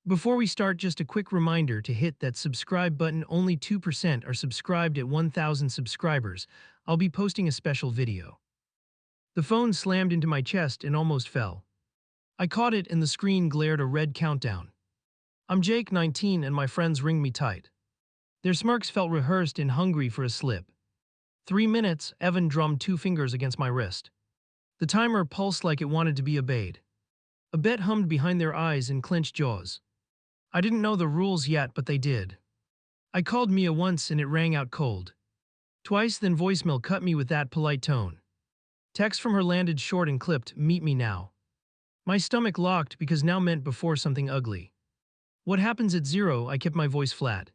Before we start, just a quick reminder to hit that subscribe button. Only 2% are subscribed at 1,000 subscribers. I'll be posting a special video. The phone slammed into my chest and almost fell. I caught it and the screen glared a red countdown. I'm Jake, 19, and my friends ring me tight. Their smirks felt rehearsed and hungry for a slip. 3 minutes, Evan drummed 2 fingers against my wrist. The timer pulsed like it wanted to be obeyed. A bet hummed behind their eyes and clenched jaws. I didn't know the rules yet, but they did. I called Mia once and it rang out cold. Twice, then voicemail cut me with that polite tone. Text from her landed short and clipped, "Meet me now." My stomach locked because now meant before something ugly. "What happens at 0?" I kept my voice flat.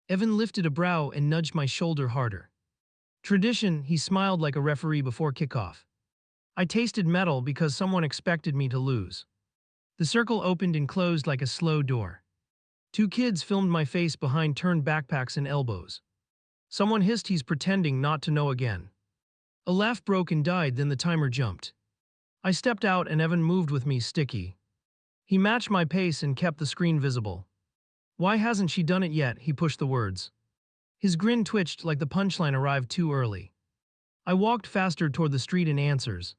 Evan lifted a brow and nudged my shoulder harder. "Tradition," he smiled like a referee before kickoff. I tasted metal because someone expected me to lose. The circle opened and closed like a slow door. 2 kids filmed my face behind turned backpacks and elbows. Someone hissed, "He's pretending not to know again." A laugh broke and died, then the timer jumped. I stepped out and Evan moved with me, sticky. He matched my pace and kept the screen visible. "Why hasn't she done it yet?" he pushed the words. His grin twitched like the punchline arrived too early. I walked faster toward the street and answers.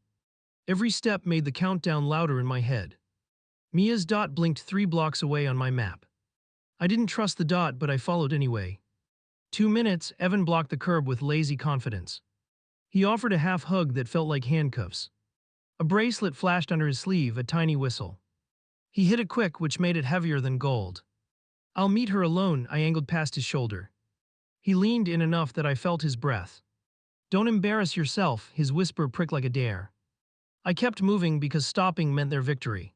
Every step made the countdown louder in my head. Mia's dot blinked 3 blocks away on my map. I didn't trust the dot, but I followed anyway. 2 minutes, Evan blocked the curb with lazy confidence. He offered a half hug that felt like handcuffs. A bracelet flashed under his sleeve, a tiny whistle. He hit it quick, which made it heavier than gold. "I'll meet her alone," I angled past his shoulder. He leaned in enough that I felt his breath. "Don't embarrass yourself," his whisper pricked like a dare. I kept moving because stopping meant their victory.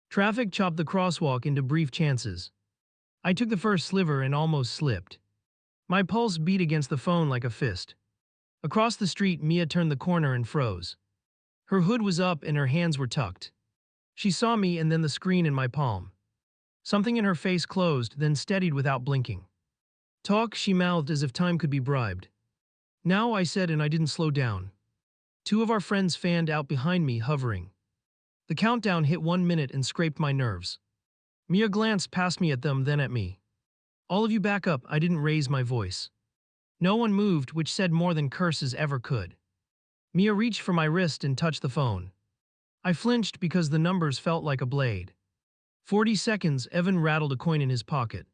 Traffic chopped the crosswalk into brief chances. I took the first sliver and almost slipped. My pulse beat against the phone like a fist. Across the street, Mia turned the corner and froze. Her hood was up and her hands were tucked. She saw me and then the screen in my palm. Something in her face closed, then steadied without blinking. "Talk," she mouthed as if time could be bribed. "Now," I said, and I didn't slow down. 2 of our friends fanned out behind me, hovering. The countdown hit 1 minute and scraped my nerves. Mia glanced past me at them, then at me. "All of you back up." I didn't raise my voice. No one moved, which said more than curses ever could. Mia reached for my wrist and touched the phone. I flinched because the numbers felt like a blade. 40 seconds, Evan rattled a coin in his pocket.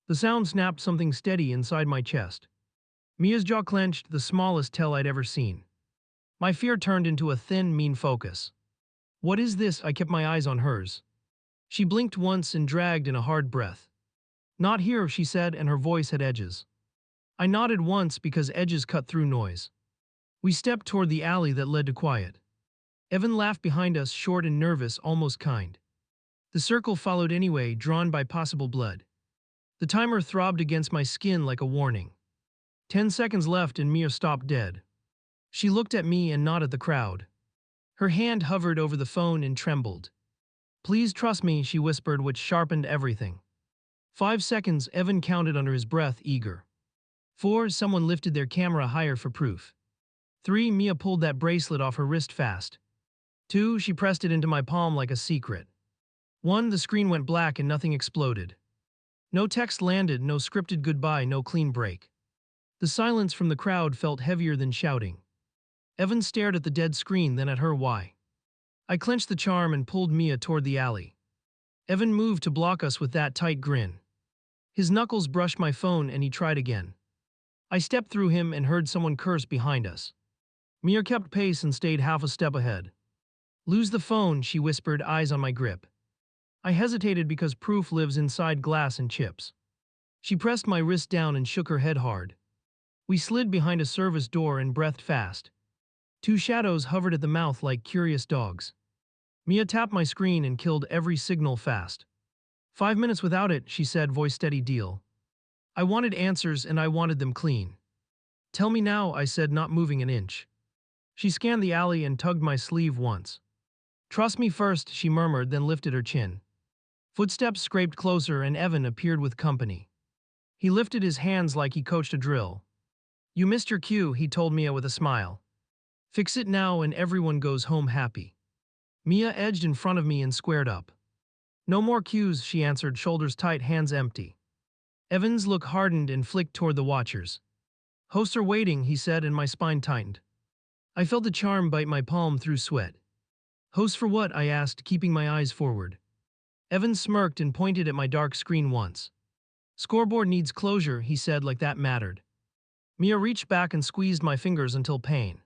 The sound snapped something steady inside my chest. Mia's jaw clenched, the smallest tell I'd ever seen. My fear turned into a thin, mean focus. "What is this?" I kept my eyes on hers. She blinked once and dragged in a hard breath. "Not here," she said, and her voice had edges. I nodded once because edges cut through noise. We stepped toward the alley that led to quiet. Evan laughed behind us, short and nervous, almost kind. The circle followed anyway, drawn by possible blood. The timer throbbed against my skin like a warning. 10 seconds left and Mia stopped dead. She looked at me and not at the crowd. Her hand hovered over the phone and trembled. "Please trust me," she whispered, which sharpened everything. 5 seconds, Evan counted under his breath, eager. 4, someone lifted their camera higher for proof. 3, Mia pulled that bracelet off her wrist fast. 2, she pressed it into my palm like a secret. 1, the screen went black and nothing exploded. No text landed, no scripted goodbye, no clean break. The silence from the crowd felt heavier than shouting. Evan stared at the dead screen, then at her. "Why?" I clenched the charm and pulled Mia toward the alley. Evan moved to block us with that tight grin. His knuckles brushed my phone and he tried again. I stepped through him and heard someone curse behind us. Mia kept pace and stayed half a step ahead. "Lose the phone," she whispered, eyes on my grip. I hesitated because proof lives inside glass and chips. She pressed my wrist down and shook her head hard. We slid behind a service door and breathed fast. 2 shadows hovered at the mouth like curious dogs. Mia tapped my screen and killed every signal fast. 5 minutes without it," she said, voice steady. "Deal." I wanted answers and I wanted them clean. "Tell me now," I said, not moving an inch. She scanned the alley and tugged my sleeve once. "Trust me first," she murmured, then lifted her chin. Footsteps scraped closer and Evan appeared with company. He lifted his hands like he coached a drill. "You missed your cue," he told Mia with a smile. "Fix it now and everyone goes home happy." Mia edged in front of me and squared up. No more cues, she answered, shoulders tight, hands empty. Evan's look hardened and flicked toward the watchers. Hosts are waiting, he said, and my spine tightened. I felt the charm bite my palm through sweat. Hosts for what? I asked, keeping my eyes forward. Evan smirked and pointed at my dark screen once. Scoreboard needs closure, he said, like that mattered. Mia reached back and squeezed my fingers until pain.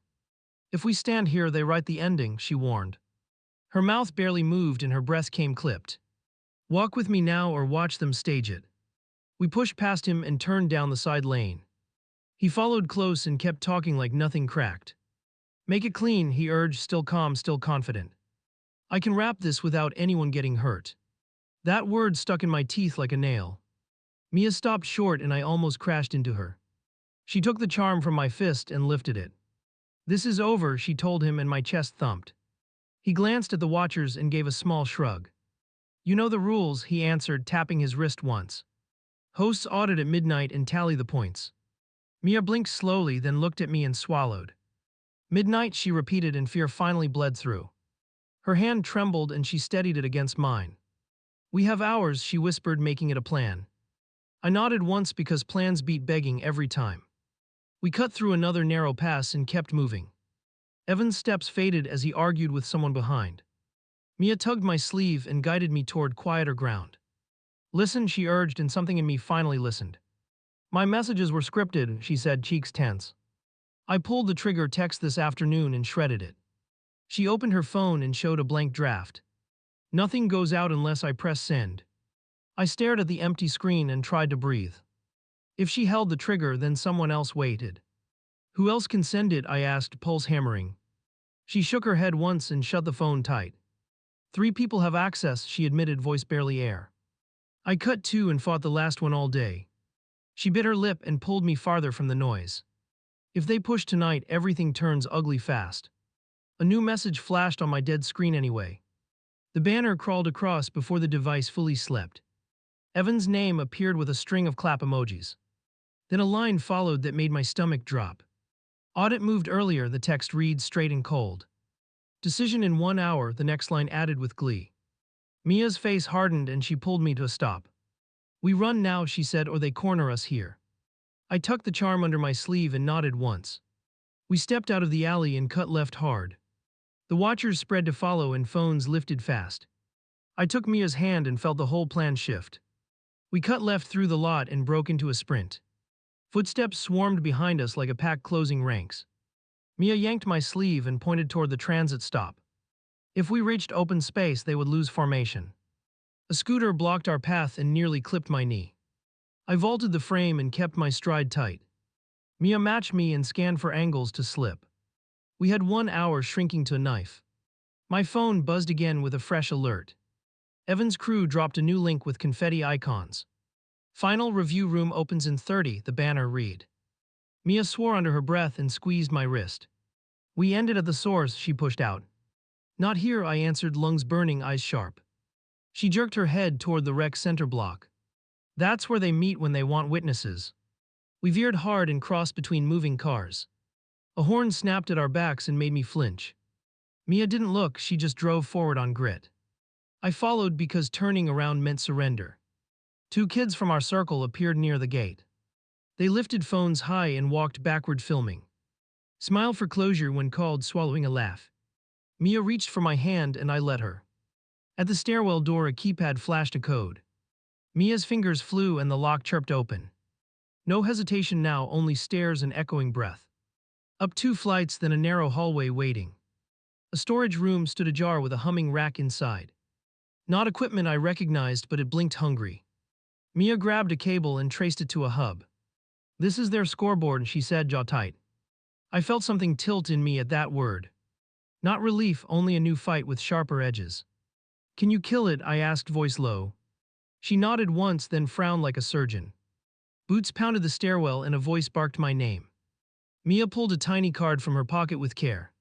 If we stand here, they write the ending, she warned. Her mouth barely moved and her breath came clipped. Walk with me now or watch them stage it. We pushed past him and turned down the side lane. He followed close and kept talking like nothing cracked. Make it clean, he urged, still calm, still confident. I can wrap this without anyone getting hurt. That word stuck in my teeth like a nail. Mia stopped short and I almost crashed into her. She took the charm from my fist and lifted it. This is over, she told him, and my chest thumped. He glanced at the watchers and gave a small shrug. You know the rules, he answered, tapping his wrist once. Hosts audit at midnight and tally the points. Mia blinked slowly, then looked at me and swallowed. Midnight, she repeated, and fear finally bled through. Her hand trembled and she steadied it against mine. We have hours, she whispered, making it a plan. I nodded once because plans beat begging every time. We cut through another narrow pass and kept moving. Evan's steps faded as he argued with someone behind. Mia tugged my sleeve and guided me toward quieter ground. Listen, she urged, and something in me finally listened. My messages were scripted, she said, cheeks tense. I pulled the trigger text this afternoon and shredded it. She opened her phone and showed a blank draft. Nothing goes out unless I press send. I stared at the empty screen and tried to breathe. If she held the trigger, then someone else waited. Who else can send it? I asked, pulse hammering. She shook her head once and shut the phone tight. 3 people have access, she admitted, voice barely air. I cut 2 and fought the last one all day. She bit her lip and pulled me farther from the noise. If they push tonight, everything turns ugly fast. A new message flashed on my dead screen anyway. The banner crawled across before the device fully slept. Evan's name appeared with a string of clap emojis. Then a line followed that made my stomach drop. Audit moved earlier, the text reads, straight and cold. Decision in 1 hour, the next line added with glee. Mia's face hardened and she pulled me to a stop. We run now, she said, or they corner us here. I tucked the charm under my sleeve and nodded once. We stepped out of the alley and cut left hard. The watchers spread to follow and phones lifted fast. I took Mia's hand and felt the whole plan shift. We cut left through the lot and broke into a sprint. Footsteps swarmed behind us like a pack closing ranks. Mia yanked my sleeve and pointed toward the transit stop. If we reached open space, they would lose formation. A scooter blocked our path and nearly clipped my knee. I vaulted the frame and kept my stride tight. Mia matched me and scanned for angles to slip. We had 1 hour shrinking to a knife. My phone buzzed again with a fresh alert. Evan's crew dropped a new link with confetti icons. Final review room opens in 30, the banner read. Mia swore under her breath and squeezed my wrist. We ended at the source, she pushed out. Not here, I answered, lungs burning, eyes sharp. She jerked her head toward the rec center block. That's where they meet when they want witnesses. We veered hard and crossed between moving cars. A horn snapped at our backs and made me flinch. Mia didn't look, she just drove forward on grit. I followed because turning around meant surrender. 2 kids from our circle appeared near the gate. They lifted phones high and walked backward, filming. Smile for closure when called, swallowing a laugh. Mia reached for my hand and I let her. At the stairwell door, a keypad flashed a code. Mia's fingers flew and the lock chirped open. No hesitation now, only stares and echoing breath. Up 2 flights, then a narrow hallway waiting. A storage room stood ajar with a humming rack inside. Not equipment I recognized, but it blinked hungry. Mia grabbed a cable and traced it to a hub. This is their scoreboard, she said, jaw tight. I felt something tilt in me at that word. Not relief, only a new fight with sharper edges. Can you kill it? I asked, voice low. She nodded once, then frowned like a surgeon. Boots pounded the stairwell and a voice barked my name. Mia pulled a tiny card from her pocket with care.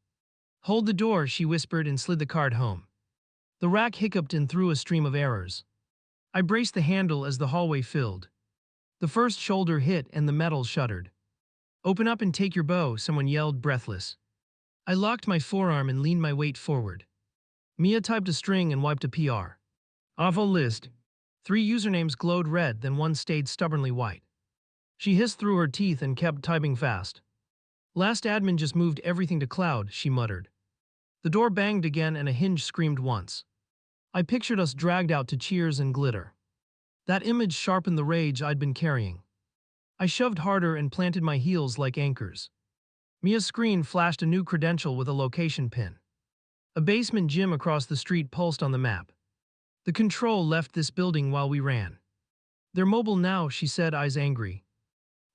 Hold the door, she whispered and slid the card home. The rack hiccuped and threw a stream of errors. I braced the handle as the hallway filled. The first shoulder hit and the metal shuddered. Open up and take your bow, someone yelled, breathless. I locked my forearm and leaned my weight forward. Mia typed a string and wiped a PR. Awful list. 3 usernames glowed red, then one stayed stubbornly white. She hissed through her teeth and kept typing fast. Last admin just moved everything to cloud, she muttered. The door banged again and a hinge screamed once. I pictured us dragged out to cheers and glitter. That image sharpened the rage I'd been carrying. I shoved harder and planted my heels like anchors. Mia's screen flashed a new credential with a location pin. A basement gym across the street pulsed on the map. The control left this building while we ran. They're mobile now, she said, eyes angry.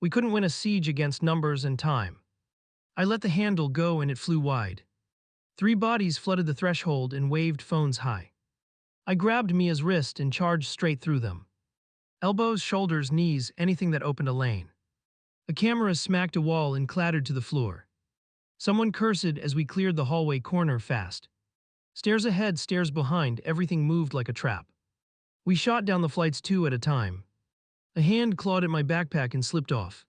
We couldn't win a siege against numbers and time. I let the handle go and it flew wide. 3 bodies flooded the threshold and waved phones high. I grabbed Mia's wrist and charged straight through them. Elbows, shoulders, knees, anything that opened a lane. A camera smacked a wall and clattered to the floor. Someone cursed as we cleared the hallway corner fast. Stairs ahead, stairs behind, everything moved like a trap. We shot down the flights 2 at a time. A hand clawed at my backpack and slipped off.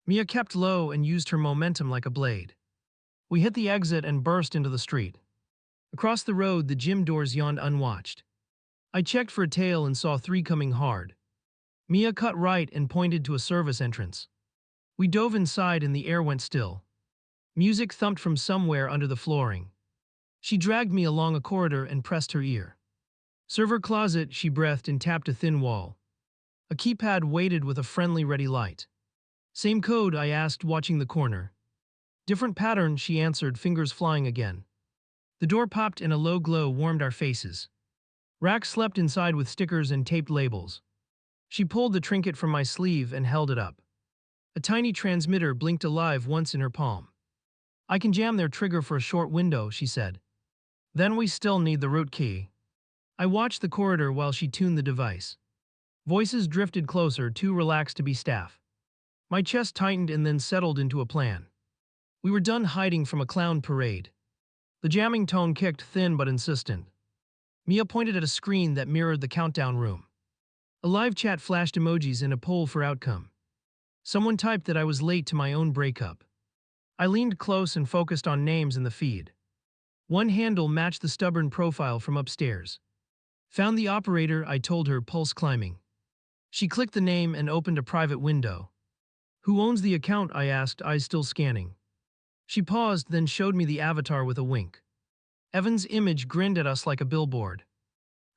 Mia kept low and used her momentum like a blade. We hit the exit and burst into the street. Across the road, the gym doors yawned unwatched. I checked for a tail and saw 3 coming hard. Mia cut right and pointed to a service entrance. We dove inside and the air went still. Music thumped from somewhere under the flooring. She dragged me along a corridor and pressed her ear. Server closet, she breathed and tapped a thin wall. A keypad waited with a friendly ready light. Same code, I asked, watching the corner. Different pattern, she answered, fingers flying again. The door popped and a low glow warmed our faces. Rack slept inside with stickers and taped labels. She pulled the trinket from my sleeve and held it up. A tiny transmitter blinked alive once in her palm. I can jam their trigger for a short window, she said. Then we still need the root key. I watched the corridor while she tuned the device. Voices drifted closer, too relaxed to be staff. My chest tightened and then settled into a plan. We were done hiding from a clown parade. The jamming tone kicked, thin but insistent. Mia pointed at a screen that mirrored the countdown room. A live chat flashed emojis and a poll for outcome. Someone typed that I was late to my own breakup. I leaned close and focused on names in the feed. One handle matched the stubborn profile from upstairs. Found the operator, I told her, pulse climbing. She clicked the name and opened a private window. Who owns the account, I asked, eyes still scanning. She paused, then showed me the avatar with a wink. Evan's image grinned at us like a billboard.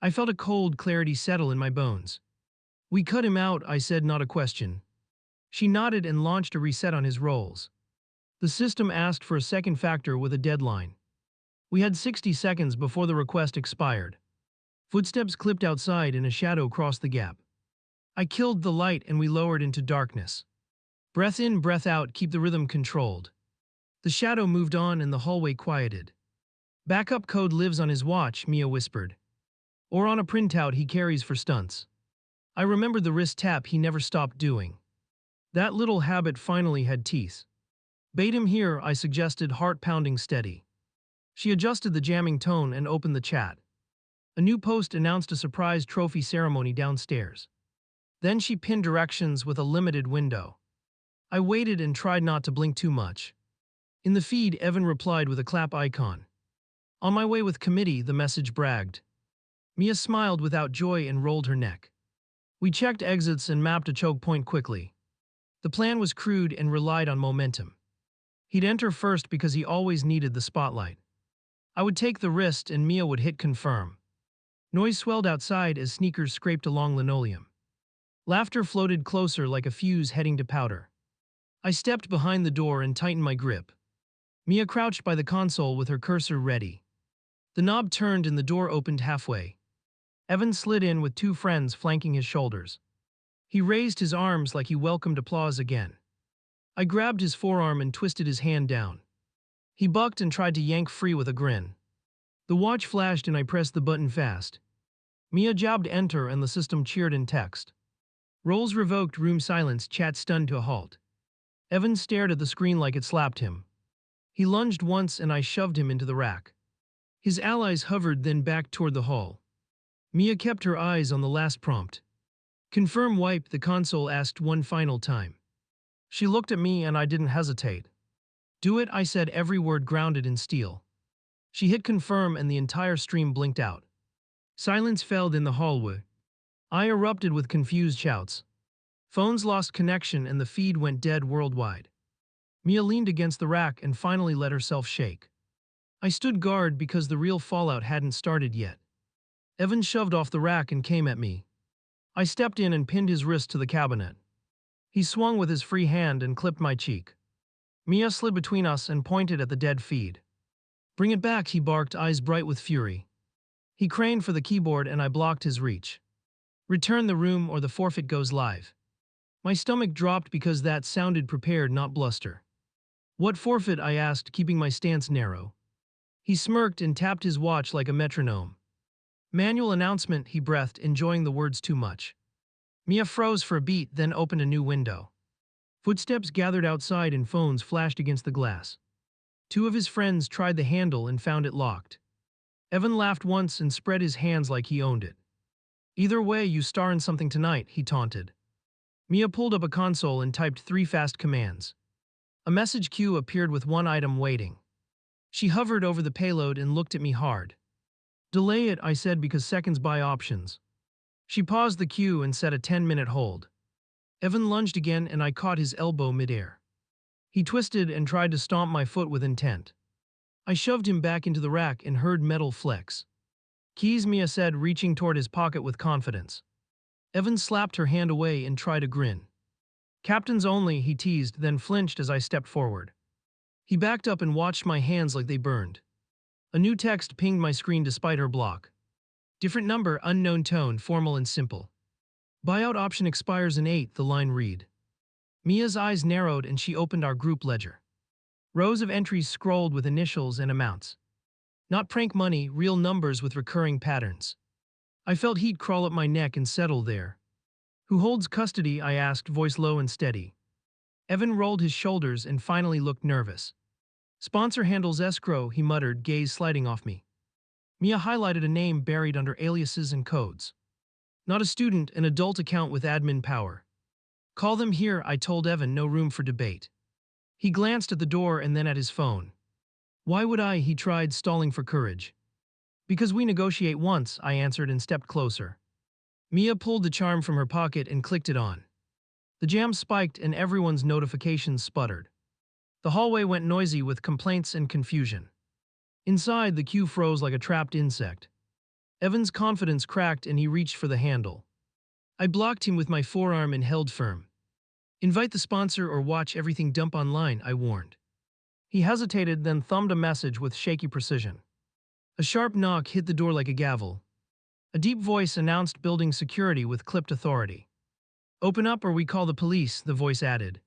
I felt a cold clarity settle in my bones. We cut him out, I said, not a question. She nodded and launched a reset on his roles. The system asked for a second factor with a deadline. We had 60 seconds before the request expired. Footsteps clipped outside and a shadow crossed the gap. I killed the light and we lowered into darkness. Breath in, breath out, keep the rhythm controlled. The shadow moved on and the hallway quieted. Backup code lives on his watch, Mia whispered. Or on a printout he carries for stunts. I remembered the wrist tap he never stopped doing. That little habit finally had teeth. Bait him here, I suggested, heart pounding steady. She adjusted the jamming tone and opened the chat. A new post announced a surprise trophy ceremony downstairs. Then she pinned directions with a limited window. I waited and tried not to blink too much. In the feed, Evan replied with a clap icon. On my way with committee, the message bragged. Mia smiled without joy and rolled her neck. We checked exits and mapped a choke point quickly. The plan was crude and relied on momentum. He'd enter first because he always needed the spotlight. I would take the wrist and Mia would hit confirm. Noise swelled outside as sneakers scraped along linoleum. Laughter floated closer like a fuse heading to powder. I stepped behind the door and tightened my grip. Mia crouched by the console with her cursor ready. The knob turned and the door opened halfway. Evan slid in with 2 friends flanking his shoulders. He raised his arms like he welcomed applause again. I grabbed his forearm and twisted his hand down. He bucked and tried to yank free with a grin. The watch flashed and I pressed the button fast. Mia jabbed enter and the system cheered in text. Roles revoked, room silence, chat stunned to a halt. Evan stared at the screen like it slapped him. He lunged once and I shoved him into the rack. His allies hovered, then backed toward the hall. Mia kept her eyes on the last prompt. Confirm wipe, the console asked one final time. She looked at me and I didn't hesitate. Do it, I said, every word grounded in steel. She hit confirm and the entire stream blinked out. Silence fell in the hallway. I erupted with confused shouts. Phones lost connection and the feed went dead worldwide. Mia leaned against the rack and finally let herself shake. I stood guard because the real fallout hadn't started yet. Evan shoved off the rack and came at me. I stepped in and pinned his wrist to the cabinet. He swung with his free hand and clipped my cheek. Mia slid between us and pointed at the dead feed. "Bring it back," he barked, eyes bright with fury. He craned for the keyboard and I blocked his reach. "Return the room or the forfeit goes live." My stomach dropped because that sounded prepared, not bluster. "What forfeit?" I asked, keeping my stance narrow. He smirked and tapped his watch like a metronome. "Manual announcement," he breathed, enjoying the words too much. Mia froze for a beat, then opened a new window. Footsteps gathered outside and phones flashed against the glass. Two of his friends tried the handle and found it locked. Evan laughed once and spread his hands like he owned it. "Either way, you star in something tonight," he taunted. Mia pulled up a console and typed 3 fast commands. A message queue appeared with one item waiting. She hovered over the payload and looked at me hard. "Delay it," I said, because seconds buy options. She paused the queue and set a 10-minute hold. Evan lunged again and I caught his elbow midair. He twisted and tried to stomp my foot with intent. I shoved him back into the rack and heard metal flex. "Keys," Mia said, reaching toward his pocket with confidence. Evan slapped her hand away and tried a grin. "Captains only," he teased, then flinched as I stepped forward. He backed up and watched my hands like they burned. A new text pinged my screen despite her block. "Different number, unknown tone, formal and simple. Buyout option expires in 8, the line read. Mia's eyes narrowed and she opened our group ledger. Rows of entries scrolled with initials and amounts. Not prank money, real numbers with recurring patterns. I felt heat crawl up my neck and settle there. "Who holds custody?" I asked, voice low and steady. Evan rolled his shoulders and finally looked nervous. "Sponsor handles escrow," he muttered, gaze sliding off me. Mia highlighted a name buried under aliases and codes. "Not a student, an adult account with admin power." "Call them here," I told Evan, no room for debate. He glanced at the door and then at his phone. "Why would I?" he tried, stalling for courage. "Because we negotiate once," I answered and stepped closer. Mia pulled the charm from her pocket and clicked it on. The jam spiked and everyone's notifications sputtered. The hallway went noisy with complaints and confusion. Inside, the queue froze like a trapped insect. Evan's confidence cracked and he reached for the handle. I blocked him with my forearm and held firm. "Invite the sponsor or watch everything dump online," I warned. He hesitated, then thumbed a message with shaky precision. A sharp knock hit the door like a gavel. A deep voice announced building security with clipped authority. "Open up or we call the police," the voice added.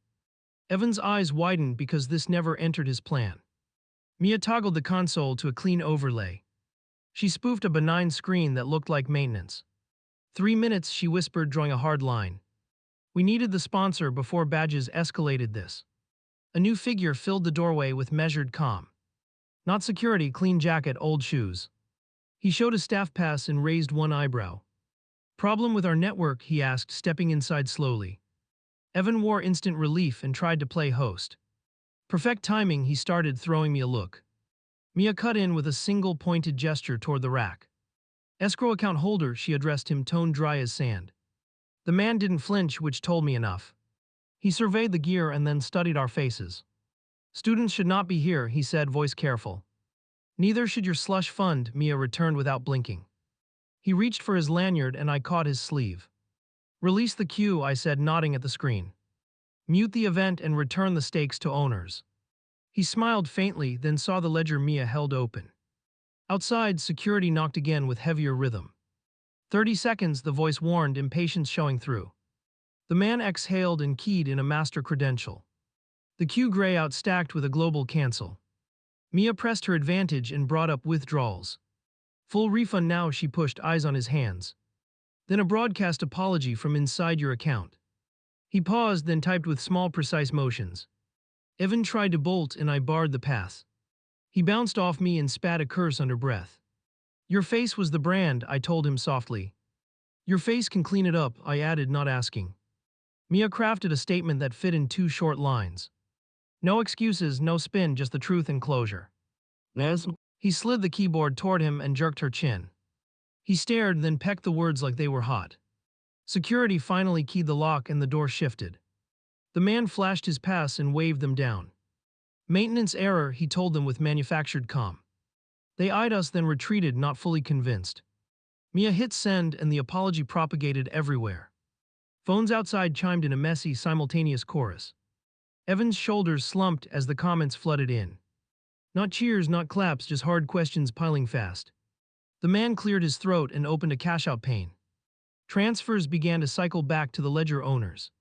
Evan's eyes widened because this never entered his plan. Mia toggled the console to a clean overlay. She spoofed a benign screen that looked like maintenance. 3 minutes, she whispered, drawing a hard line. We needed the sponsor before badges escalated this. A new figure filled the doorway with measured calm. Not security, clean jacket, old shoes. He showed a staff pass and raised one eyebrow. "Problem with our network?" he asked, stepping inside slowly. Evan wore instant relief and tried to play host. Perfect timing, he started, throwing me a look. Mia cut in with a single pointed gesture toward the rack. "Escrow account holder," she addressed him, tone dry as sand. The man didn't flinch, which told me enough. He surveyed the gear and then studied our faces. "Students should not be here," he said, voice careful. "Neither should your slush fund," Mia returned without blinking. He reached for his lanyard and I caught his sleeve. "Release the queue," I said, nodding at the screen. "Mute the event and return the stakes to owners." He smiled faintly, then saw the ledger Mia held open. Outside, security knocked again with heavier rhythm. 30 seconds, the voice warned, impatience showing through. The man exhaled and keyed in a master credential. The queue grayout stacked with a global cancel. Mia pressed her advantage and brought up withdrawals. "Full refund now," she pushed, eyes on his hands. "Then a broadcast apology from inside your account." He paused, then typed with small, precise motions. Evan tried to bolt and I barred the path. He bounced off me and spat a curse under breath. "Your face was the brand," I told him softly. "Your face can clean it up," I added, not asking. Mia crafted a statement that fit in 2 short lines. No excuses, no spin, just the truth and closure. "Yes?" He slid the keyboard toward him and jerked her chin. He stared, then pecked the words like they were hot. Security finally keyed the lock and the door shifted. The man flashed his pass and waved them down. Maintenance error, he told them with manufactured calm. They eyed us, then retreated, not fully convinced. Mia hit send and the apology propagated everywhere. Phones outside chimed in a messy, simultaneous chorus. Evan's shoulders slumped as the comments flooded in. Not cheers, not claps, just hard questions piling fast. The man cleared his throat and opened a cash-out pane. Transfers began to cycle back to the ledger owners.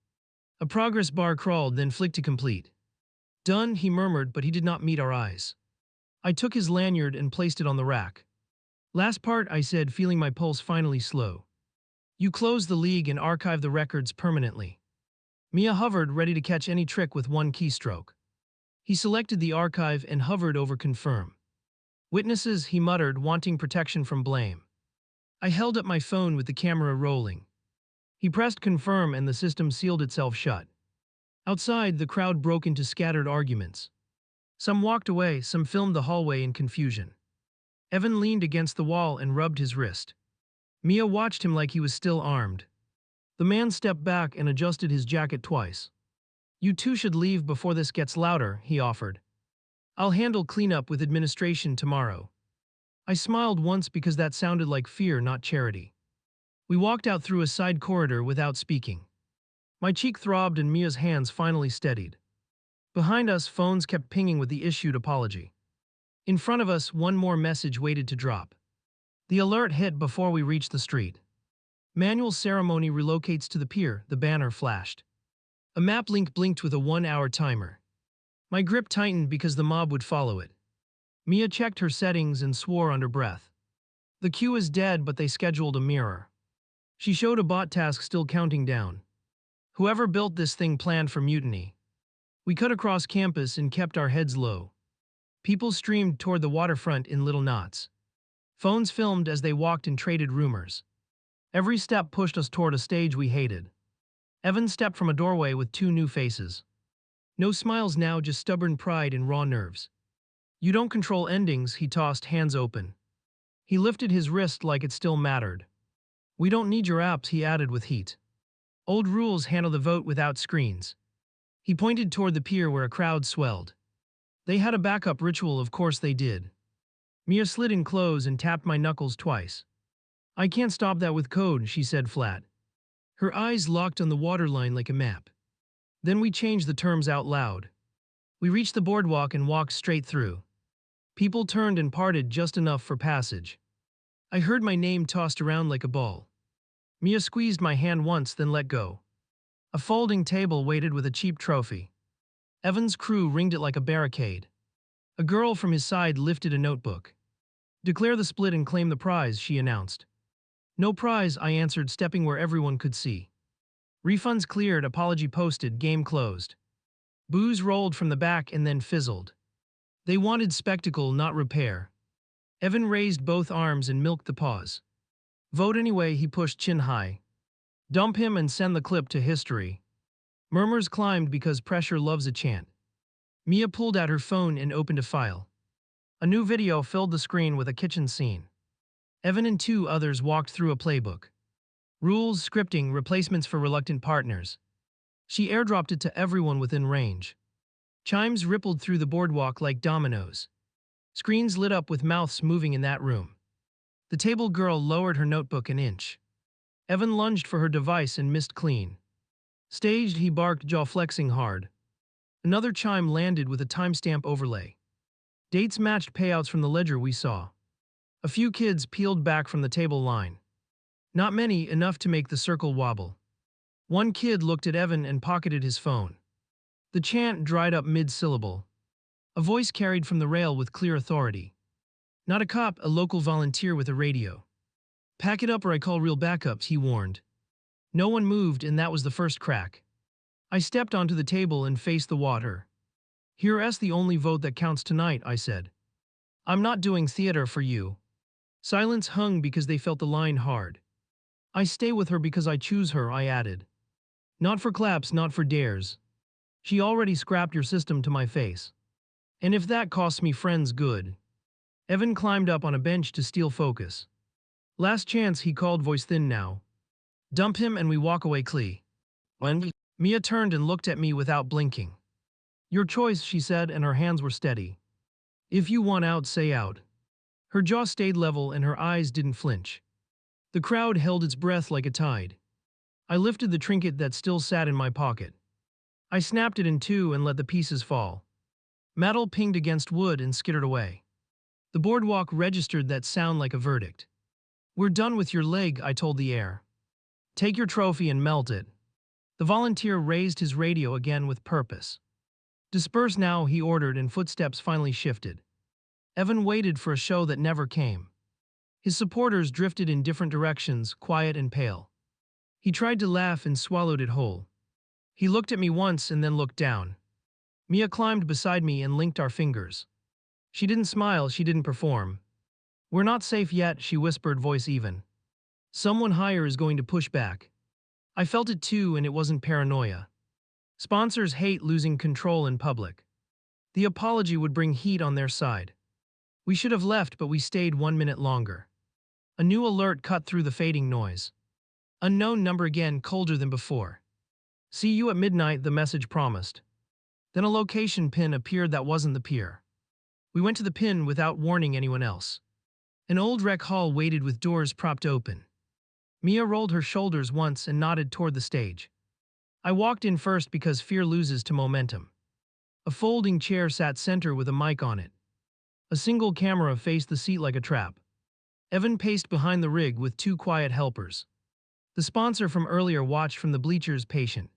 A progress bar crawled, then flicked to complete. Done, he murmured, but he did not meet our eyes. I took his lanyard and placed it on the rack. Last part, I said, feeling my pulse finally slow. You close the league and archive the records permanently. Mia hovered, ready to catch any trick with one keystroke. He selected the archive and hovered over confirm. Witnesses, he muttered, wanting protection from blame. I held up my phone with the camera rolling. He pressed confirm and the system sealed itself shut. Outside, the crowd broke into scattered arguments. Some walked away, some filmed the hallway in confusion. Evan leaned against the wall and rubbed his wrist. Mia watched him like he was still armed. The man stepped back and adjusted his jacket twice. You two should leave before this gets louder, he offered. I'll handle cleanup with administration tomorrow. I smiled once because that sounded like fear, not charity. We walked out through a side corridor without speaking. My cheek throbbed and Mia's hands finally steadied. Behind us, phones kept pinging with the issued apology. In front of us, one more message waited to drop. The alert hit before we reached the street. Manual ceremony relocates to the pier, the banner flashed. A map link blinked with a 1-hour timer. My grip tightened because the mob would follow it. Mia checked her settings and swore under breath. The queue is dead, but they scheduled a mirror. She showed a bot task still counting down. Whoever built this thing planned for mutiny. We cut across campus and kept our heads low. People streamed toward the waterfront in little knots. Phones filmed as they walked and traded rumors. Every step pushed us toward a stage we hated. Evan stepped from a doorway with two new faces. No smiles now, just stubborn pride and raw nerves. You don't control endings, he tossed, hands open. He lifted his wrist like it still mattered. We don't need your apps, he added with heat. Old rules handle the vote without screens. He pointed toward the pier where a crowd swelled. They had a backup ritual, of course they did. Mia slid in close and tapped my knuckles twice. I can't stop that with code, she said flat. Her eyes locked on the waterline like a map. Then we changed the terms out loud. We reached the boardwalk and walked straight through. People turned and parted just enough for passage. I heard my name tossed around like a ball. Mia squeezed my hand once, then let go. A folding table waited with a cheap trophy. Evan's crew ringed it like a barricade. A girl from his side lifted a notebook. Declare the split and claim the prize, she announced. No prize, I answered, stepping where everyone could see. Refunds cleared, apology posted, game closed. Booze rolled from the back and then fizzled. They wanted spectacle, not repair. Evan raised both arms and milked the pause. Vote anyway, he pushed chin high. Dump him and send the clip to history. Murmurs climbed because pressure loves a chant. Mia pulled out her phone and opened a file. A new video filled the screen with a kitchen scene. Evan and two others walked through a playbook. Rules, scripting, replacements for reluctant partners. She airdropped it to everyone within range. Chimes rippled through the boardwalk like dominoes. Screens lit up with mouths moving in that room. The table girl lowered her notebook an inch. Evan lunged for her device and missed clean. Staged, he barked, jaw flexing hard. Another chime landed with a timestamp overlay. Dates matched payouts from the ledger we saw. A few kids peeled back from the table line. Not many, enough to make the circle wobble. One kid looked at Evan and pocketed his phone. The chant dried up mid-syllable. A voice carried from the rail with clear authority. Not a cop, a local volunteer with a radio. Pack it up or I call real backups, he warned. No one moved, and that was the first crack. I stepped onto the table and faced the water. Here's the only vote that counts tonight, I said. I'm not doing theater for you. Silence hung because they felt the line hard. I stay with her because I choose her, I added. Not for claps, not for dares. She already scrapped your system to my face. And if that costs me friends, good. Evan climbed up on a bench to steal focus. Last chance, he called, voice thin now. Dump him and we walk away, Clee. When? Mia turned and looked at me without blinking. Your choice, she said, and her hands were steady. If you want out, say out. Her jaw stayed level and her eyes didn't flinch. The crowd held its breath like a tide. I lifted the trinket that still sat in my pocket. I snapped it in two and let the pieces fall. Metal pinged against wood and skittered away. The boardwalk registered that sound like a verdict. We're done with your leg, I told the air. Take your trophy and melt it. The volunteer raised his radio again with purpose. Disperse now, he ordered, and footsteps finally shifted. Evan waited for a show that never came. His supporters drifted in different directions, quiet and pale. He tried to laugh and swallowed it whole. He looked at me once and then looked down. Mia climbed beside me and linked our fingers. She didn't smile, she didn't perform. We're not safe yet, she whispered, voice even. Someone higher is going to push back. I felt it too, and it wasn't paranoia. Sponsors hate losing control in public. The apology would bring heat on their side. We should have left, but we stayed 1 minute longer. A new alert cut through the fading noise. Unknown number again, colder than before. See you at midnight, the message promised. Then a location pin appeared that wasn't the pier. We went to the pin without warning anyone else. An old rec hall waited with doors propped open. Mia rolled her shoulders once and nodded toward the stage. I walked in first because fear loses to momentum. A folding chair sat center with a mic on it. A single camera faced the seat like a trap. Evan paced behind the rig with two quiet helpers. The sponsor from earlier watched from the bleachers, patient.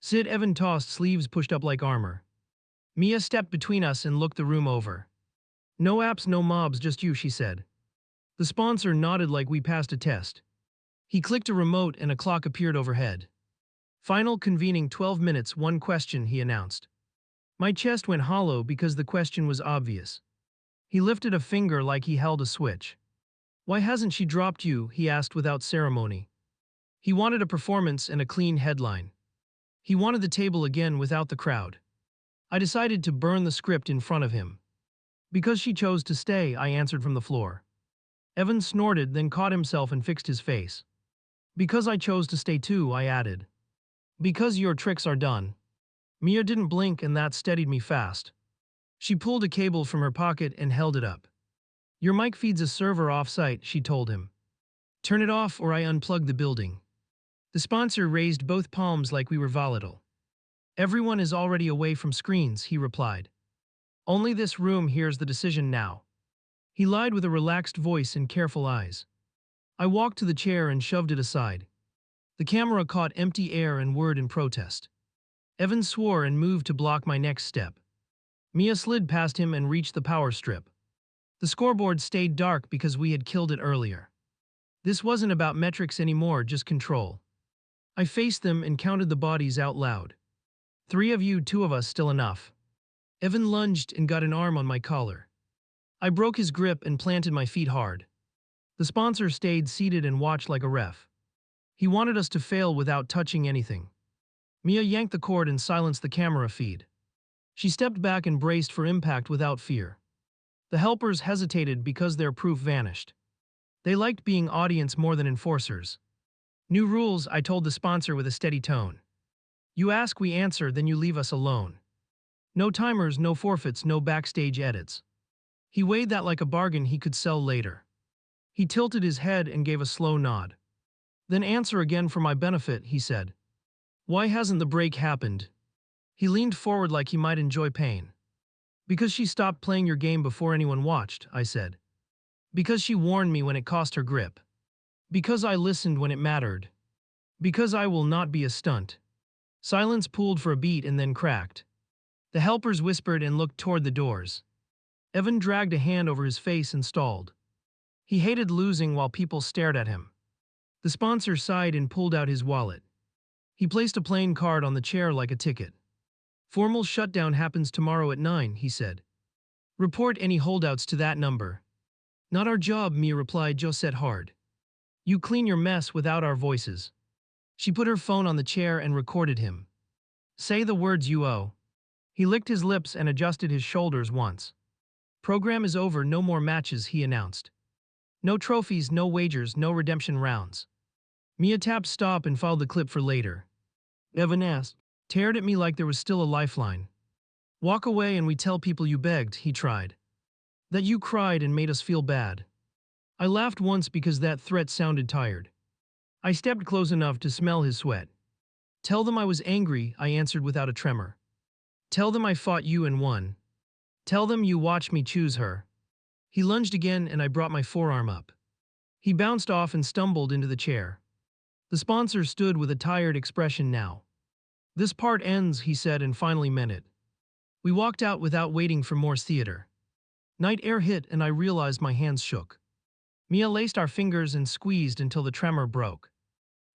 Sid Evan tossed, sleeves pushed up like armor. Mia stepped between us and looked the room over. No apps, no mobs, just you, she said. The sponsor nodded like we passed a test. He clicked a remote and a clock appeared overhead. Final convening 12 minutes, one question, he announced. My chest went hollow because the question was obvious. He lifted a finger like he held a switch. Why hasn't she dropped you? He asked without ceremony. He wanted a performance and a clean headline. He wanted the table again without the crowd. I decided to burn the script in front of him. Because she chose to stay, I answered from the floor. Evan snorted, then caught himself and fixed his face. Because I chose to stay too, I added. Because your tricks are done. Mia didn't blink, and that steadied me fast. She pulled a cable from her pocket and held it up. Your mic feeds a server off-site, she told him. Turn it off or I unplug the building. The sponsor raised both palms like we were volatile. Everyone is already away from screens, he replied. Only this room hears the decision now. He lied with a relaxed voice and careful eyes. I walked to the chair and shoved it aside. The camera caught empty air and whirred in protest. Evan swore and moved to block my next step. Mia slid past him and reached the power strip. The scoreboard stayed dark because we had killed it earlier. This wasn't about metrics anymore, just control. I faced them and counted the bodies out loud. 3 of you, 2 of us, still enough. Evan lunged and got an arm on my collar. I broke his grip and planted my feet hard. The sponsor stayed seated and watched like a ref. He wanted us to fail without touching anything. Mia yanked the cord and silenced the camera feed. She stepped back and braced for impact without fear. The helpers hesitated because their proof vanished. They liked being audience more than enforcers. New rules, I told the sponsor with a steady tone. You ask, we answer, then you leave us alone. No timers, no forfeits, no backstage edits. He weighed that like a bargain he could sell later. He tilted his head and gave a slow nod. Then answer again for my benefit, he said. Why hasn't the break happened? He leaned forward like he might enjoy pain. Because she stopped playing your game before anyone watched, I said. Because she warned me when it cost her grip. Because I listened when it mattered. Because I will not be a stunt. Silence pooled for a beat and then cracked. The helpers whispered and looked toward the doors. Evan dragged a hand over his face and stalled. He hated losing while people stared at him. The sponsor sighed and pulled out his wallet. He placed a plain card on the chair like a ticket. Formal shutdown happens tomorrow at 9, he said. Report any holdouts to that number. Not our job, Mia replied, Joe said hard. You clean your mess without our voices. She put her phone on the chair and recorded him. Say the words you owe. He licked his lips and adjusted his shoulders once. Program is over, no more matches, he announced. No trophies, no wagers, no redemption rounds. Mia tapped stop and filed the clip for later. Evan asked, stared at me like there was still a lifeline. Walk away and we tell people you begged, he tried. That you cried and made us feel bad. I laughed once because that threat sounded tired. I stepped close enough to smell his sweat. Tell them I was angry, I answered without a tremor. Tell them I fought you and won. Tell them you watched me choose her. He lunged again and I brought my forearm up. He bounced off and stumbled into the chair. The sponsor stood with a tired expression now. This part ends, he said and finally meant it. We walked out without waiting for more theater. Night air hit and I realized my hands shook. Mia laced our fingers and squeezed until the tremor broke.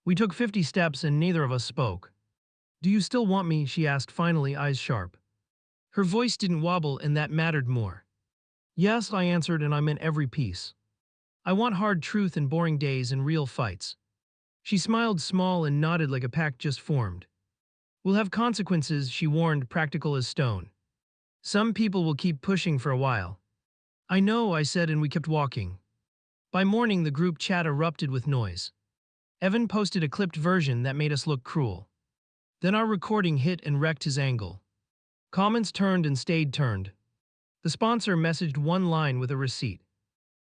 We took 50 steps and neither of us spoke. Do you still want me? She asked finally, eyes sharp. Her voice didn't wobble and that mattered more. Yes, I answered and I meant every piece. I want hard truth and boring days and real fights. She smiled small and nodded like a pact just formed. We'll have consequences, she warned, practical as stone. Some people will keep pushing for a while. I know, I said, and we kept walking. By morning, the group chat erupted with noise. Evan posted a clipped version that made us look cruel. Then our recording hit and wrecked his angle. Comments turned and stayed turned. The sponsor messaged one line with a receipt.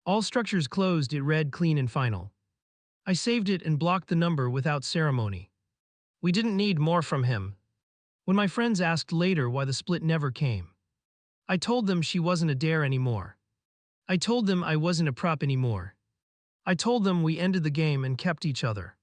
All structures closed, it read clean and final. I saved it and blocked the number without ceremony. We didn't need more from him. When my friends asked later why the split never came, I told them she wasn't a dare anymore. I told them I wasn't a prop anymore. I told them we ended the game and kept each other.